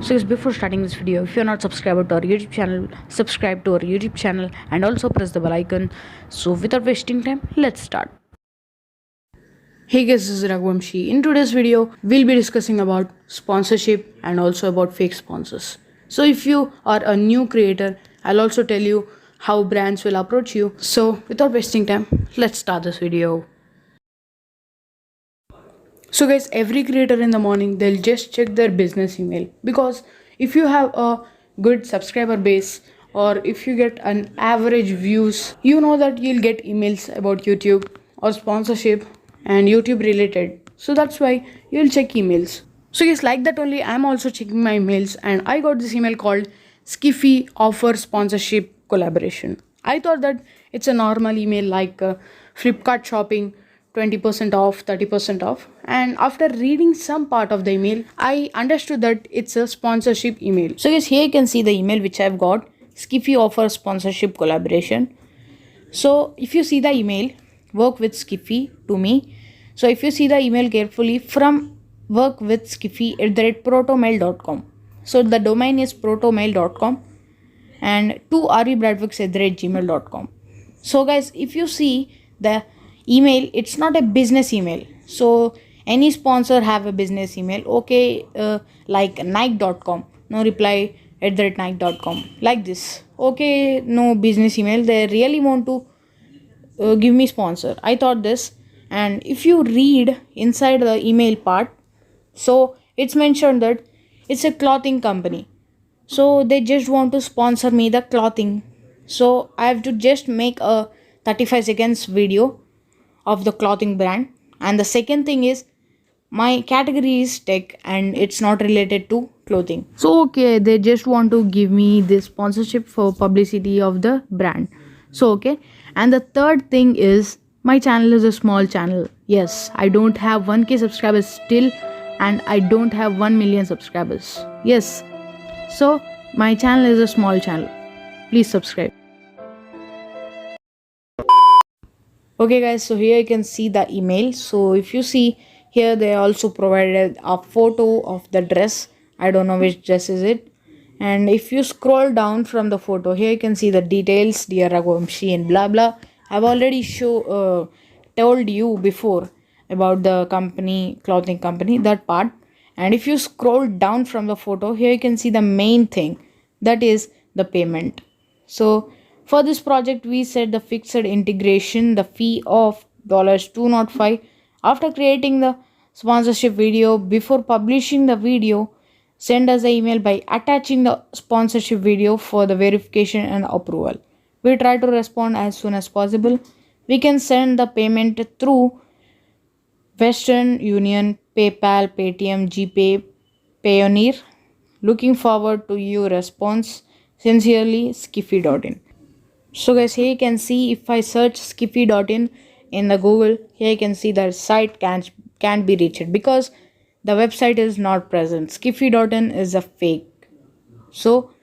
So guys, before starting this video, if you're not subscribed to our YouTube channel, subscribe to our YouTube channel and also press the bell icon. So without wasting time, let's start. Hey guys, this is Raghuvamshi. In today's video, we'll be discussing about sponsorship and also about fake sponsors. So if you are a new creator, I'll also tell you how brands will approach you. So without wasting time, let's start this video. So guys, every creator in the morning, they'll just check their business email, because if you have a good subscriber base or if you get an average views, you know that you'll get emails about YouTube or sponsorship and YouTube related. So that's why you'll check emails. So yes, like that only I'm also checking my emails, and I got this email called Skiffy offer sponsorship collaboration. I thought that it's a normal email like Flipkart shopping 20% off, 30% off. And after reading some part of the email, I understood that it's a sponsorship email. So yes, here you can see the email which I've got, Skiffy offer sponsorship collaboration. So if you see the email, work with Skiffy to me. So if you see the email carefully, from work with Skiffy at protomail.com. So the domain is protomail.com and to rvbradfix@gmail.com. So guys, if you see the email, it's not a business email. So any sponsor have a business email, okay, like nike.com, no reply @nike.com, like this, okay, no business email. They really want to give me sponsor, I thought this. And if you read inside the email part, so it's mentioned that it's a clothing company, so they just want to sponsor me the clothing. So I have to just make a 35 seconds video of the clothing brand. And the second thing is, my category is tech and it's not related to clothing. So okay, they just want to give me this sponsorship for publicity of the brand. So okay. And the third thing is, my channel is a small channel. Yes, I don't have 1k subscribers still, and I don't have 1 million subscribers. Yes, so my channel is a small channel. Please subscribe. Okay guys, so here you can see the email. So if you see here, they also provided a photo of the dress. I don't know which dress is it. And if you scroll down from the photo, here you can see the details, dear Raghuvamshi and blah blah. I've already told you before about the company, clothing company, that part. And if you scroll down from the photo, here you can see the main thing, that is the payment. So for this project, we set the fixed integration, the fee of $205. After creating the sponsorship video, before publishing the video, send us an email by attaching the sponsorship video for the verification and approval. We try to respond as soon as possible. We can send the payment through Western Union, PayPal, Paytm, GPay, Payoneer. Looking forward to your response. Sincerely, Skiffy.in. So guys, here you can see, if I search skiffy.in in the Google, here you can see the site can't be reached because the website is not present. Skiffy.in is a fake. So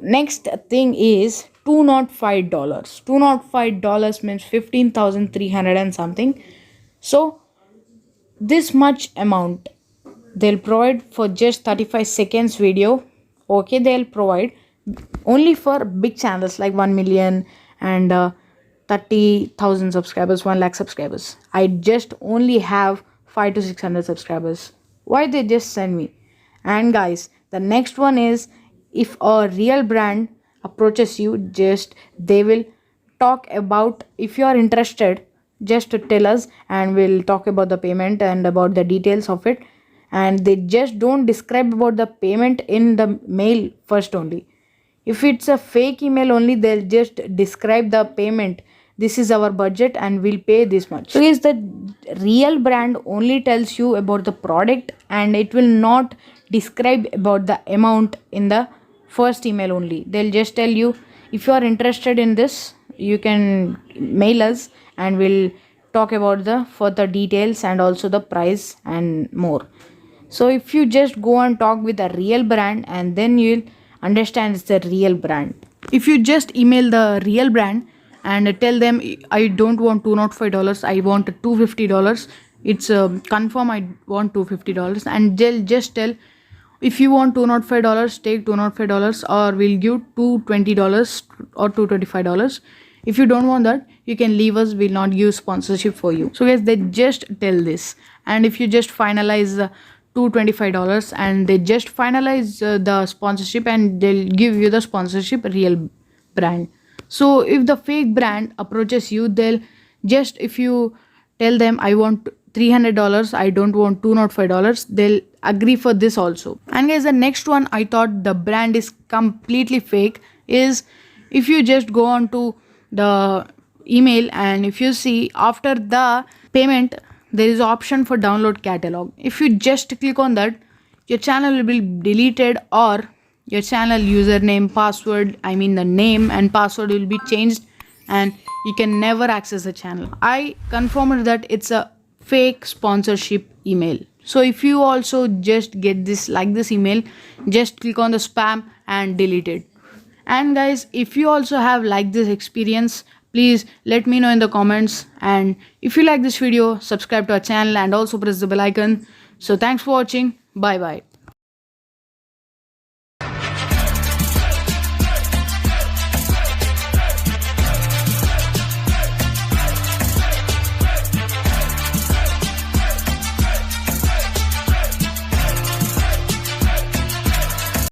next thing is $205. $205 means 15,300 and something. So this much amount they'll provide for just 35 seconds video. Okay, they'll provide only for big channels like 1 million and 30,000 subscribers, 1 lakh subscribers. I just only have 5 to 600 subscribers. Why they just send me? And guys, the next one is, if a real brand approaches you, just they will talk about, if you are interested, just to tell us and we'll talk about the payment and about the details of it. And they just don't describe about the payment in the mail first only. If it's a fake email only, they'll just describe the payment. This is our budget and we'll pay this much. So is the real brand only tells you about the product, and it will not describe about the amount in the first email only. They'll just tell you, if you are interested in this, you can mail us and we'll talk about the further details and also the price and more. So if you just go and talk with a real brand, and then you'll understand it's the real brand. If you just email the real brand and tell them, I don't want $205, I want $250, it's confirm I want $250, and they'll just tell, If you want $205, take $205, or we'll give $220 or $225. If you don't want that, you can leave us, we'll not give sponsorship for you. So guys, they just tell this, and if you just finalize $225, and they just finalize the sponsorship, and they'll give you the sponsorship real brand. So if the fake brand approaches you, they'll just, if you tell them I want $300, I don't want $205, they'll agree for this also. And guys, the next one I thought the brand is completely fake is, if you just go on to the email, and if you see after the payment there is option for download catalog. If you just click on that, your channel will be deleted, or your channel username, password, I mean the name and password will be changed, and you can never access the channel. I confirmed that it's a fake sponsorship email. So if you also just get this like this email, just click on the spam and delete it. And guys, if you also have like this experience, please let me know in the comments. And if you like this video, subscribe to our channel and also press the bell icon. So thanks for watching. Bye bye.